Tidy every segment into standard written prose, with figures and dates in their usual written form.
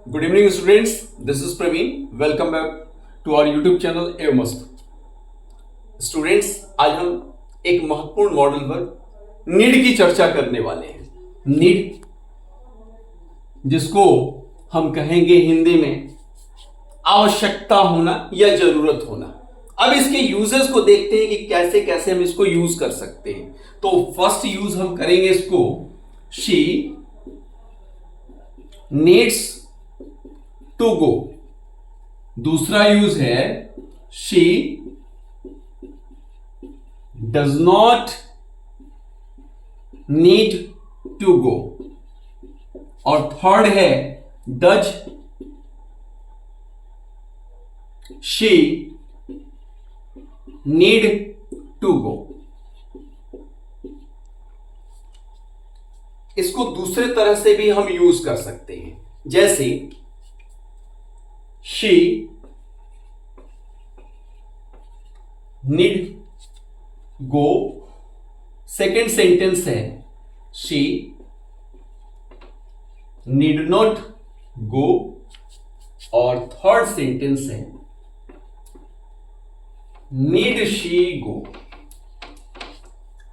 Good evening students, this is Praveen. Welcome back to our YouTube channel एव मस्त। Students, आज हम एक महत्वपूर्ण मॉडल पर नीड की चर्चा करने वाले हैं। नीड, जिसको हम कहेंगे हिंदी में आवश्यकता होना या जरूरत होना। अब इसके यूजेस को देखते हैं कि कैसे कैसे हम इसको यूज कर सकते हैं। तो फर्स्ट यूज हम करेंगे इसको, शी नीड्स टू गो। दूसरा यूज है she does not need to go. और थर्ड है does she need to go. इसको दूसरे तरह से भी हम यूज कर सकते हैं, जैसे she need go. Second sentence है शी नीड नॉट गो। और थर्ड सेंटेंस है नीड शी गो।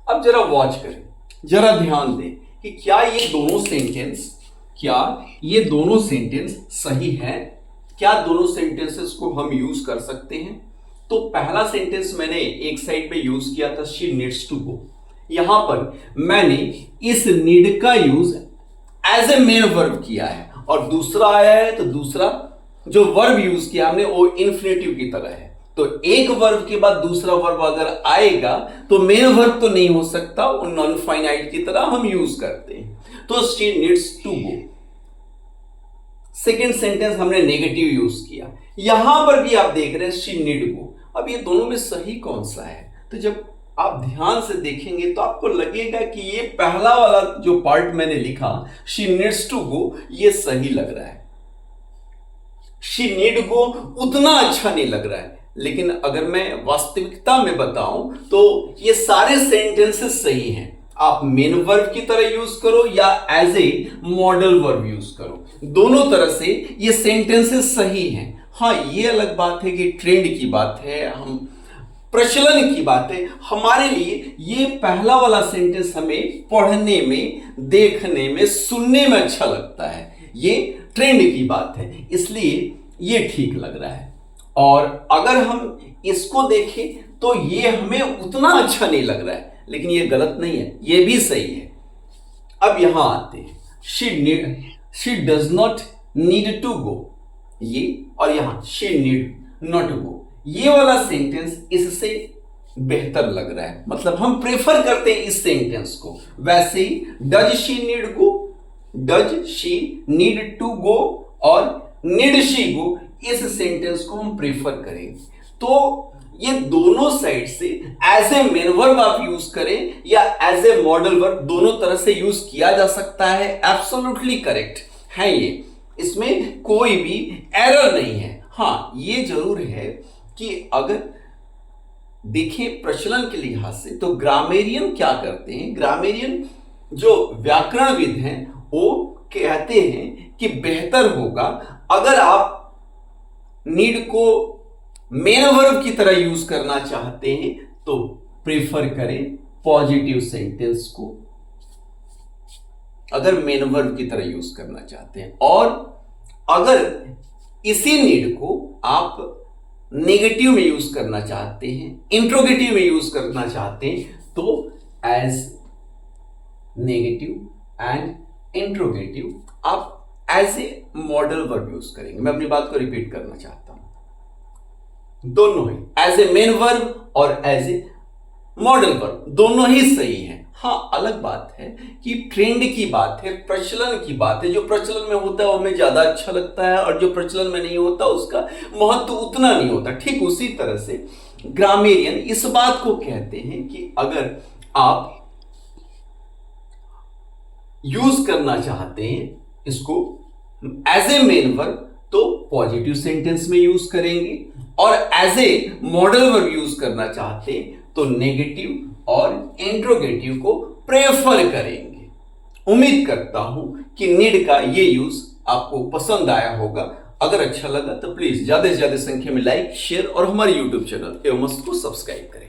अब जरा वॉच करें, जरा ध्यान दें कि क्या ये दोनों सेंटेंस सही है? क्या दोनों सेंटेंसेस को हम यूज कर सकते हैं? तो पहला सेंटेंस मैंने एक साइड पे यूज किया था, शी नीड्स टू गो। यहां पर मैंने इस नीड का use as a main verb किया है, और दूसरा आया है तो दूसरा जो वर्ब यूज किया हमने वो इन्फिनेटिव की तरह है। तो एक वर्ब के बाद दूसरा वर्ब अगर आएगा तो मेन वर्ब तो नहीं हो सकता, वो नॉन फाइनाइट की तरह हम यूज करते हैं। तो she needs to go. Second sentence हमने नेगेटिव यूज किया, यहां पर भी आप देख रहे हैं शी नीड गो। अब ये दोनों में सही कौन सा है? तो जब आप ध्यान से देखेंगे तो आपको लगेगा कि ये पहला वाला जो पार्ट मैंने लिखा शी नीड्स टू गो, ये सही लग रहा है। शी नीड गो उतना अच्छा नहीं लग रहा है, लेकिन अगर मैं वास्तविकता में बताऊं तो ये सारे सेंटेंसेस सही हैं। आप मेन वर्ब की तरह यूज करो या as a modal verb use करो, दोनों तरह से ये सेंटेंसेस सही हैं। हाँ, ये अलग बात है कि ट्रेंड की बात है, हम प्रचलन की बात है। हमारे लिए ये पहला वाला सेंटेंस हमें पढ़ने में, देखने में, सुनने में अच्छा लगता है। ये ट्रेंड की बात है, इसलिए ये ठीक लग रहा है। और अगर हम इसको देखें तो ये हमें उतना अच्छा नहीं लग रहा है, लेकिन ये गलत नहीं है, ये भी सही है। अब यहां आते हैं, she does not need to go, ये, और यहां शी नीड नॉट गो। ये वाला सेंटेंस इससे बेहतर लग रहा है, मतलब हम प्रेफर करते हैं इस सेंटेंस को। वैसे ही does she need go, does she need to go और नीड शी गो, इस सेंटेंस को हम प्रेफर करेंगे। तो ये दोनों साइड से एज ए मेन वर्ब आप यूज करें या एज ए मॉडल वर्ब, दोनों तरह से यूज किया जा सकता है। एब्सोल्युटली करेक्ट है ये, इसमें कोई भी एरर नहीं है। हाँ, ये जरूर है कि अगर देखें प्रचलन के लिहाज से तो ग्रामेरियन क्या करते हैं, ग्रामेरियन जो व्याकरणविद हैं वो कहते हैं कि बेहतर होगा अगर आप नीड को मेन वर्ब की तरह यूज करना चाहते हैं तो प्रेफर करें पॉजिटिव सेंटेंस को, अगर मेन वर्ब की तरह यूज करना चाहते हैं। और अगर इसी नीड को आप नेगेटिव में यूज करना चाहते हैं, इंट्रोगेटिव में यूज करना चाहते हैं, तो एज नेगेटिव एंड इंट्रोगेटिव आप as a modal verb use करेंगे। मैं अपनी बात को रिपीट करना चाहता हूं, दोनों ही एज ए मेन वर्ब और एज ए मॉडल वर्ब दोनों ही सही हैं। हाँ, अलग बात है कि ट्रेंड की बात है, प्रचलन की बात है। जो प्रचलन में होता है वो हमें ज्यादा अच्छा लगता है, और जो प्रचलन में नहीं होता उसका महत्व उतना नहीं होता। ठीक उसी तरह से ग्रामेरियन इस बात को कहते हैं कि अगर आप यूज करना चाहते हैं इसको एज ए मेन वर्ब तो पॉजिटिव सेंटेंस में यूज करेंगे, और as a modal verb use करना चाहते हैं तो नेगेटिव और इंट्रोगेटिव को प्रेफर करेंगे। उम्मीद करता हूं कि नीड का ये यूज आपको पसंद आया होगा। अगर अच्छा लगा तो प्लीज ज्यादा से ज्यादा संख्या में लाइक, शेयर और हमारे यूट्यूब चैनल एवं को सब्सक्राइब करें।